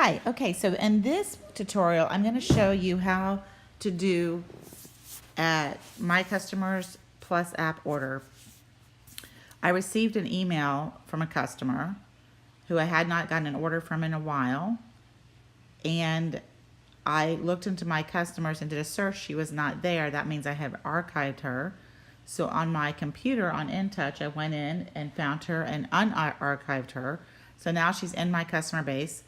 Hi, okay, so in this tutorial, I'm going to show you how to do MyCustomers Plus app order. I received an email from a customer who I had not gotten an order from in a while, and I looked into my customers and did a search. She was not there. That means I have archived her. So on my computer on InTouch, I went in and found her and unarchived her. So now she's in my customer base.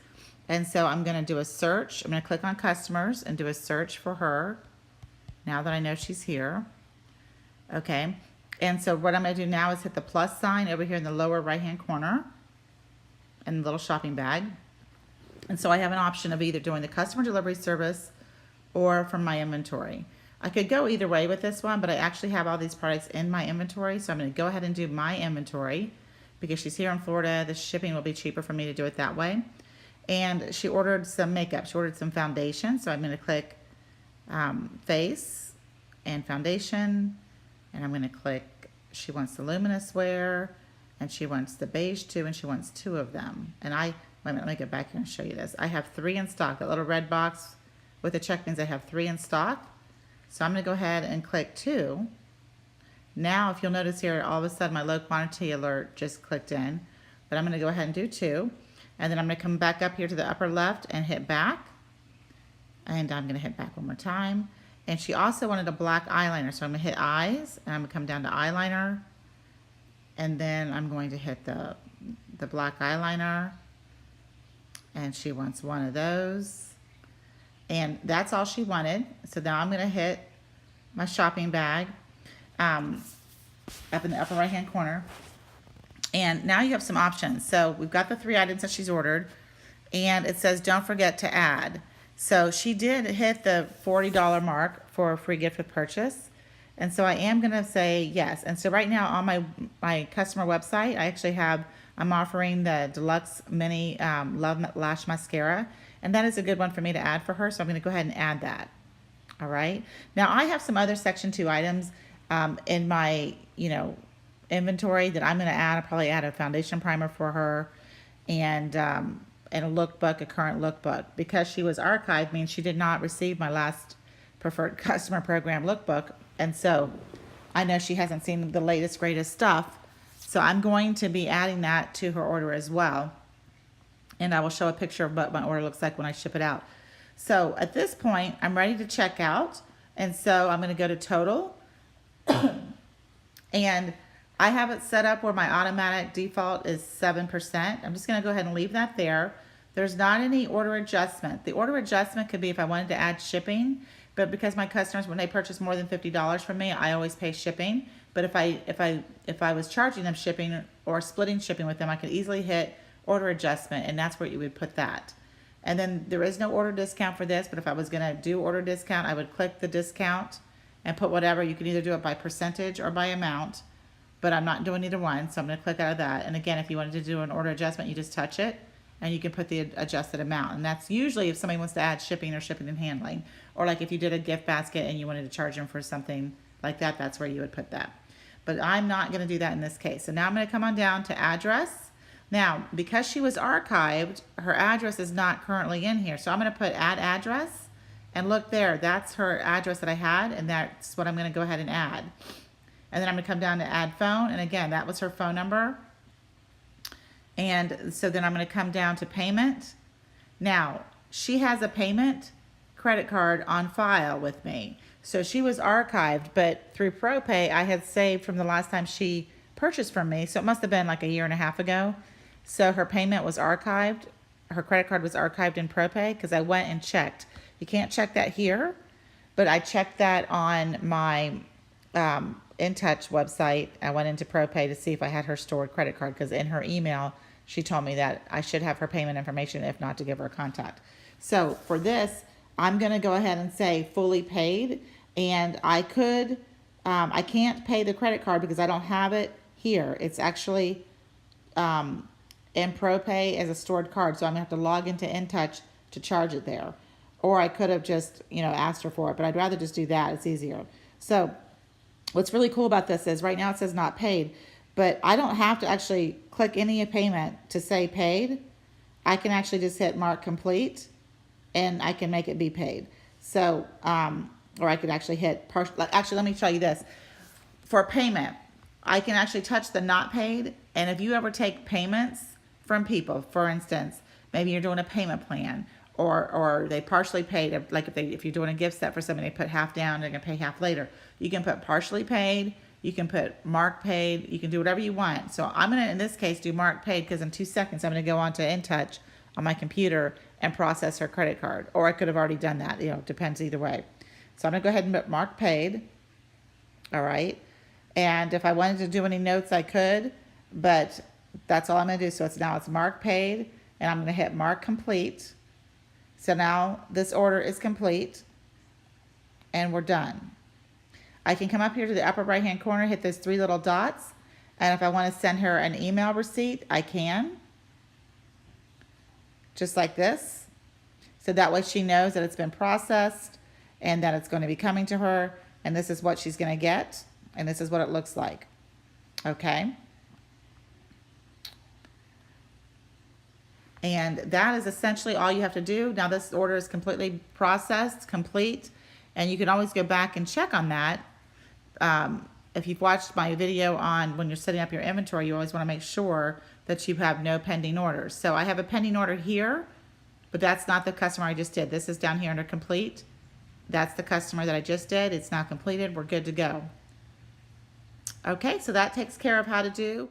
And so I'm going to do a search. I'm going to click on customers and do a search for her now that I know she's here. Okay. And so what I'm going to do now is hit the plus sign over here in the lower right hand corner and the little shopping bag. And so I have an option of either doing the customer delivery service or from my inventory. I could go either way with this one, but I actually have all these products in my inventory. So I'm going to go ahead and do my inventory because she's here in Florida. The shipping will be cheaper for me to do it that way. And she ordered some makeup. She ordered some foundation. So I'm going to click face and foundation. And I'm going to click, she wants the luminous wear, and she wants the beige too, and she wants 2 of them. And wait a minute, let me get back here and show you this. I have 3 in stock. That little red box with the check means I have 3 in stock. So I'm going to go ahead and click 2. Now, if you'll notice here, all of a sudden my low quantity alert just clicked in. But I'm going to go ahead and do 2. And then I'm going to come back up here to the upper left and hit back. And I'm going to hit back one more time. And she also wanted a black eyeliner. So I'm going to hit eyes. And I'm going to come down to eyeliner. And then I'm going to hit the black eyeliner. And she wants 1 of those. And that's all she wanted. So now I'm going to hit my shopping bag up in the upper right hand corner. And now you have some options. So we've got the 3 items that she's ordered. And it says don't forget to add. So she did hit the $40 mark for a free gift with purchase. And so I am going to say yes. And so right now on my customer website, I'm offering the Deluxe Mini Love Lash Mascara. And that is a good one for me to add for her. So I'm going to go ahead and add that. All right. Now I have some other Section 2 items in my, inventory that I'm going to add. I'll probably add a foundation primer for her and a lookbook, a current lookbook. Because she was archived means she did not receive my last preferred customer program lookbook. And so I know she hasn't seen the latest, greatest stuff. So I'm going to be adding that to her order as well. And I will show a picture of what my order looks like when I ship it out. So at this point, I'm ready to check out. And so I'm going to go to total. And I have it set up where my automatic default is 7%. I'm just going to go ahead and leave that there. There's not any order adjustment. The order adjustment could be if I wanted to add shipping, but because my customers, when they purchase more than $50 from me, I always pay shipping. But if I was charging them shipping or splitting shipping with them, I could easily hit order adjustment, and that's where you would put that. And then there is no order discount for this, but if I was going to do order discount, I would click the discount and put whatever. You can either do it by percentage or by amount, but I'm not doing either one, so I'm going to click out of that. And again, if you wanted to do an order adjustment, you just touch it, and you can put the adjusted amount. And that's usually if somebody wants to add shipping or shipping and handling. Or like if you did a gift basket and you wanted to charge them for something like that, that's where you would put that. But I'm not going to do that in this case. So now I'm going to come on down to address. Now, because she was archived, her address is not currently in here. So I'm going to put add address. And look there, that's her address that I had, and that's what I'm going to go ahead and add. And then I'm going to come down to add phone. And again, that was her phone number. And so then I'm going to come down to payment. Now, she has a payment credit card on file with me. So she was archived, but through ProPay, I had saved from the last time she purchased from me. So it must have been like a year and a half ago. So her payment was archived. Her credit card was archived in ProPay because I went and checked. You can't check that here, but I checked that on my InTouch website. I went into ProPay to see if I had her stored credit card because in her email, she told me that I should have her payment information, if not to give her a contact. So for this, I'm going to go ahead and say fully paid, and I can't pay the credit card because I don't have it here. It's actually in ProPay as a stored card, so I'm going to have to log into InTouch to charge it there. Or I could have just, asked her for it, but I'd rather just do that. It's easier. So what's really cool about this is right now it says not paid, but I don't have to actually click any payment to say paid. I can actually just hit mark complete and I can make it be paid. So, or I could actually hit partial. Actually, let me tell you this. For payment, I can actually touch the not paid. And if you ever take payments from people, for instance, maybe you're doing a payment plan, or they partially paid, like if you're doing a gift set for somebody, they put half down, they're gonna pay half later. You can put partially paid, you can put mark paid, you can do whatever you want. So I'm gonna, in this case, do mark paid because in 2 seconds I'm gonna go on to InTouch on my computer and process her credit card. Or I could have already done that, depends either way. So I'm gonna go ahead and put mark paid. All right. And if I wanted to do any notes, I could, but that's all I'm gonna do. So it's mark paid, and I'm gonna hit mark complete. So now this order is complete and we're done. I can come up here to the upper right hand corner, hit those 3 little dots, and if I want to send her an email receipt, I can. Just like this. So that way she knows that it's been processed and that it's going to be coming to her, and this is what she's going to get, and this is what it looks like. Okay. And that is essentially all you have to do. Now this order is completely processed, complete, and you can always go back and check on that. If you've watched my video on when you're setting up your inventory, you always want to make sure that you have no pending orders. So I have a pending order here, but that's not the customer I just did. This is down here under complete. That's the customer that I just did. It's now completed. We're good to go. Okay, so that takes care of how to do